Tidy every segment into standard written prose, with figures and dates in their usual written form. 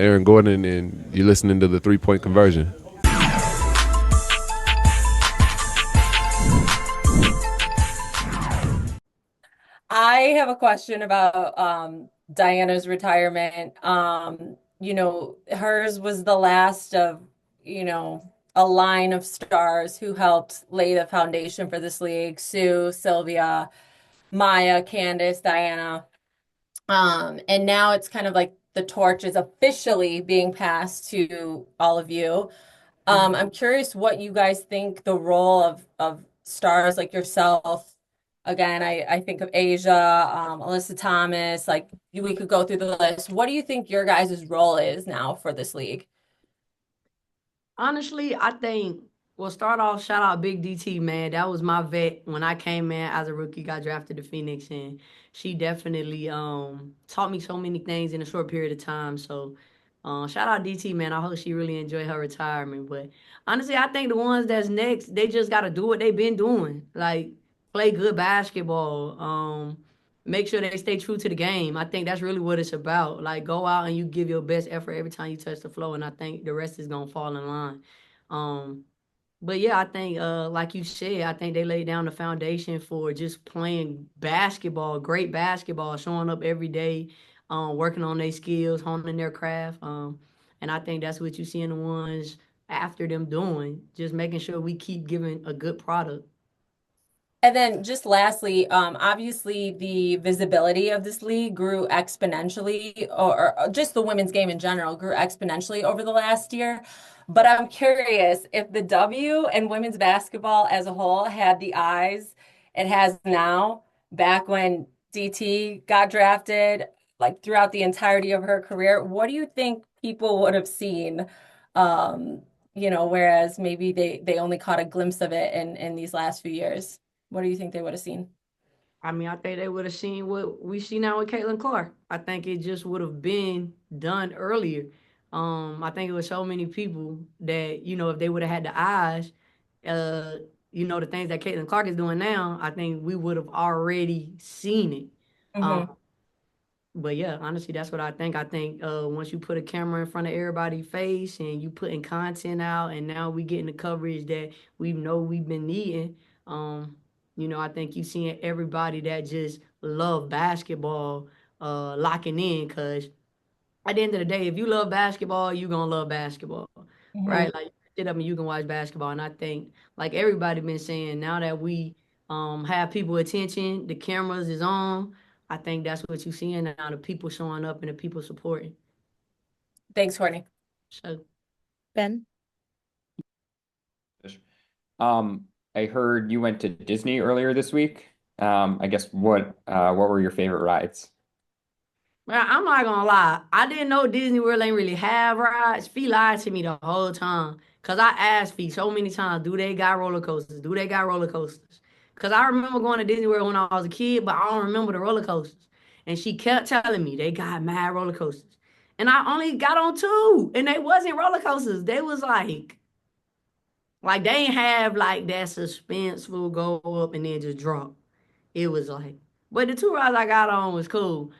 Aaron Gordon, and you're listening to the 3 Point Conversion. I have a question about Diana's retirement. Hers was the last of, a line of stars who helped lay the foundation for this league. Sue, Sylvia, Maya, Candace, Diana. And now it's kind of like the torch is officially being passed to all of you. I'm curious what you guys think the role of stars like yourself. Again, I think of Asia, Alyssa Thomas, like we could go through the list. What do you think your guys' role is now for this league? Honestly, I think we'll start off. Shout out Big DT, man. That was my vet when I came in as a rookie. Got drafted to Phoenix, and she definitely taught me so many things in a short period of time. So, shout out DT, man. I hope she really enjoyed her retirement. But honestly, I think the ones that's next, they just got to do what they've been doing, like play good basketball. Make sure they stay true to the game. I think that's really what it's about. Like go out and you give your best effort every time you touch the floor, and I think the rest is gonna fall in line. Um, but yeah, I think like you said, I think they laid down the foundation for just playing basketball, great basketball, showing up every day, working on their skills, honing their craft. And I think that's what you see in the ones after them doing, just making sure we keep giving a good product. And then just lastly, obviously the visibility of this league grew exponentially, or just the women's game in general grew exponentially over the last year. But I'm curious if the W and women's basketball as a whole had the eyes it has now, back when DT got drafted, like throughout the entirety of her career, what do you think people would have seen? Um, whereas maybe they only caught a glimpse of it in these last few years. What do you think they would have seen? I mean, I think they would have seen what we see now with Caitlin Clark. I think it just would have been done earlier. I think it was so many people that, if they would have had the eyes, uh, the things that Caitlin Clark is doing now, I think we would have already seen it. Um, Hmm. but yeah, honestly, that's what I think. I think once you put a camera in front of everybody's face and you putting content out, and now we getting the coverage that we know we've been needing. Um, I think you seeing everybody that just love basketball locking in, because at the end of the day, if you love basketball, you're gonna love basketball, Hmm. right? Like you sit up and you can watch basketball. And I think, like everybody been saying, now that we have people attention, the cameras is on. I think that's what you're seeing now, the people showing up and the people supporting. Thanks, Courtney. So Ben? Um, I heard you went to Disney earlier this week. I guess what were your favorite rides? man, I'm not gonna lie. I didn't know Disney World ain't really have rides. Fee lied to me the whole time. Cause I asked Fee so many times, do they got roller coasters? Do they got roller coasters? Cause I remember going to Disney World when I was a kid, but I don't remember the roller coasters. And she kept telling me they got mad roller coasters. And I only got on two. And they wasn't roller coasters. They was like they ain't have like that suspense will go up and then just drop. It was like, but the two rides I got on was cool.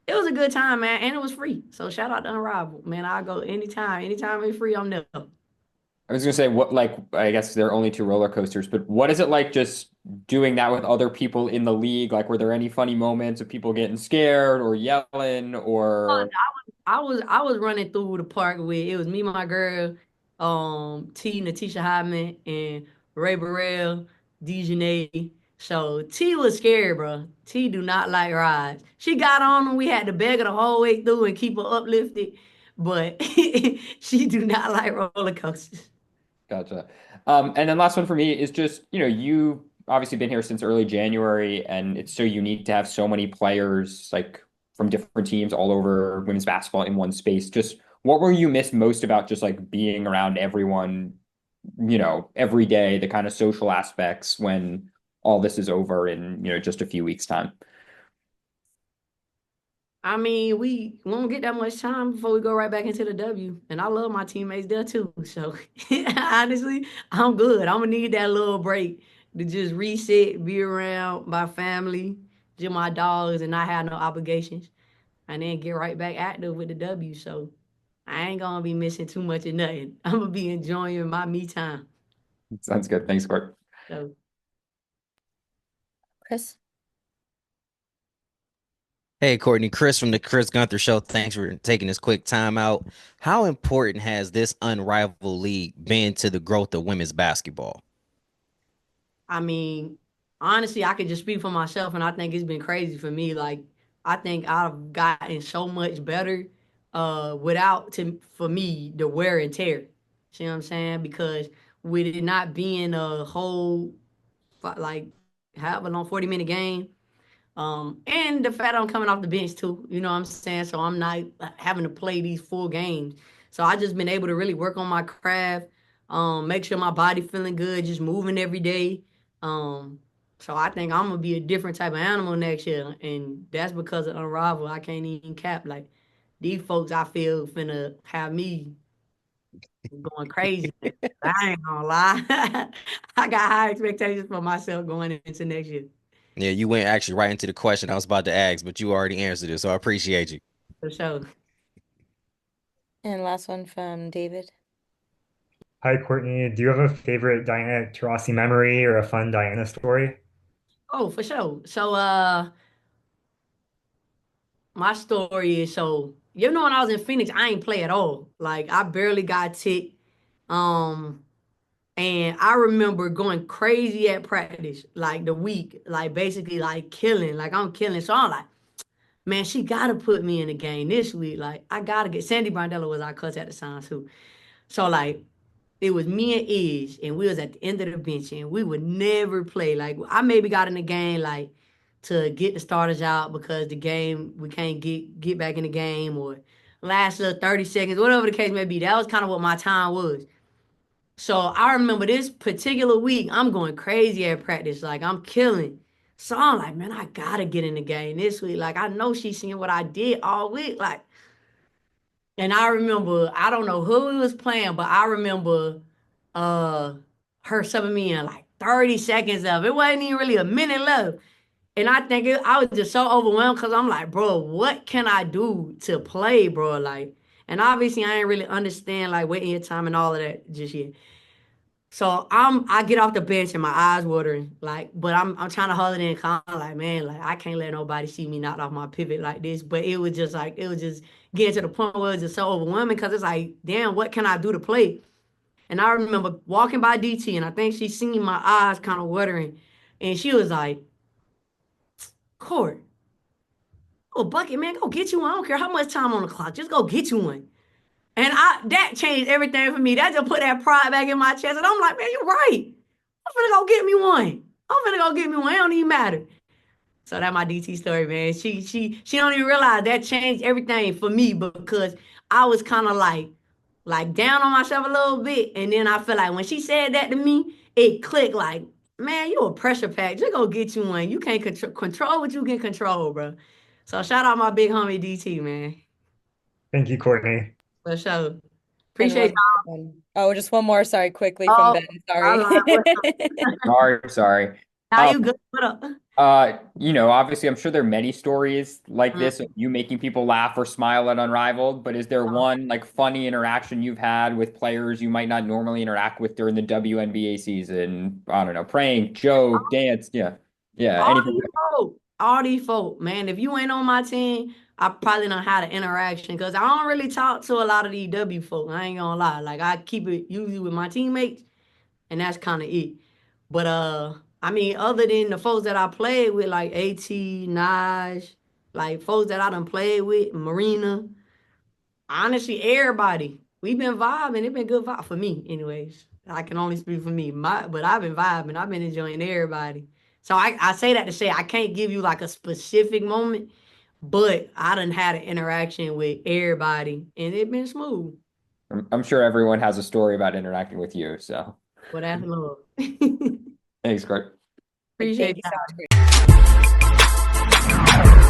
It was a good time, man, and it was free. So shout out to Unrivaled, man. I go anytime, anytime it's free, I'm there. I was gonna say what like I guess there are only two roller coasters, but what is it like just doing that with other people in the league? Like, were there any funny moments of people getting scared or yelling or I was running through the park with it was me, my girl, T, Natisha Hyman, and Ray Burrell, Dejanay. So T was scared, bro. T do not like rides. She got on and we had to beg her the whole way through and keep her uplifted, but she do not like roller coasters. gotcha? And then last one for me is just, you've obviously been here since early January, and it's so unique to have so many players like from different teams all over women's basketball in one space. Just what were you missed most about just like being around everyone, every day, the kind of social aspects when all this is over in, just a few weeks' time? I mean, we won't get that much time before we go right back into the W. And I love my teammates there too. So honestly, I'm good. I'm gonna need that little break to just reset, be around my family, just my dogs, and not have no obligations. And then get right back active with the W. So I ain't gonna be missing too much of nothing. I'm gonna be enjoying my me time. Sounds good. Thanks, Court. So Chris? Hey, Courtney, Chris from the Chris Gunther Show. Thanks for taking this quick time out. How important has this unrivaled league been to the growth of women's basketball? I mean, honestly, I could just speak for myself, and I think it's been crazy for me. Like, I think I've gotten so much better for me, the wear and tear. See what I'm saying? Because with it not being a whole, like, have a long 40-minute game, and the fact I'm coming off the bench too, you know what I'm saying? So I'm not having to play these full games. So I just been able to really work on my craft, make sure my body feeling good, just moving every day. So I think I'm gonna be a different type of animal next year, and that's because of Unrivaled. I can't even cap like these folks. I feel finna have me going crazy. I ain't gonna lie. I got high expectations for myself going into next year. Yeah, you went actually right into the question I was about to ask, but you already answered it, so I appreciate you. For sure. And last one from David. Hi, Courtney. Do you have a favorite Diana Taurasi memory or a fun Diana story? Oh, for sure. So, my story is you know, when I was in Phoenix, I ain't play at all. Like, I barely got ticked. And I remember going crazy at practice, like the week, like basically like killing, like I'm killing. So I'm like, man, she gotta put me in the game this week. Like, I gotta get Sandy Brondello was our coach at the time too. So like it was me and Ish, and we was at the end of the bench, and we would never play. Like, I maybe got in the game like to get the starters out because the game we can't get back in the game, or last 30 seconds, whatever the case may be. That was kind of what my time was. So I remember this particular week, I'm going crazy at practice. Like, I'm killing. So I'm like, man, I gotta get in the game this week. Like, I know she's seen what I did all week. Like, and I remember, I don't know who we was playing, but I remember her subbing me in like 30 seconds of it. Wasn't even really a minute left. And I think I was just so overwhelmed because I'm like, bro, what can I do to play, bro? Like, and obviously I ain't really understand like waiting your time and all of that just yet. So I get off the bench and my eyes watering, like, but I'm trying to hold it in calm, like, man, like I can't let nobody see me knocked off my pivot like this. But it was just getting to the point where it was just so overwhelming because it's like, damn, what can I do to play? And I remember walking by DT, and I think she seen my eyes kind of watering, and she was like, Court, oh, bucket, man, go get you one. I don't care how much time on the clock, just go get you one. And that changed everything for me. That just put that pride back in my chest. And I'm like, man, you're right. I'm finna go get me one. I'm finna go get me one. It don't even matter. So that's my DT story, man. She don't even realize that changed everything for me because I was kind of like down on myself a little bit. And then I feel like when she said that to me, it clicked like, man, you a pressure pack. Just go get you one. You can't control what you can control, bro. So shout out my big homie DT, man. Thank you, Courtney. For sure. And Appreciate oh, just one more. Sorry, quickly Oh, from Ben. Sorry. Sorry. Now you good? What up? Obviously, I'm sure there are many stories like this of you making people laugh or smile at Unrivaled, but is there one like funny interaction you've had with players you might not normally interact with during the WNBA season? I don't know, prank, joke, dance, yeah, anything. All these folk, man. If you ain't on my team, I probably don't have an interaction because I don't really talk to a lot of these W folk. I ain't gonna lie. Like, I keep it usually with my teammates, and that's kind of it. But I mean, other than the folks that I played with, like AT, Naj, like folks that I done played with, Marina, honestly, everybody, we've been vibing. It's been good vibe for me, anyways. I can only speak for me. But I've been vibing. I've been enjoying everybody. So I say that to say I can't give you like a specific moment, but I done had an interaction with everybody, and it been smooth. I'm sure everyone has a story about interacting with you, so. Well, that's love. Thanks, Kurt. Appreciate Thank you so much.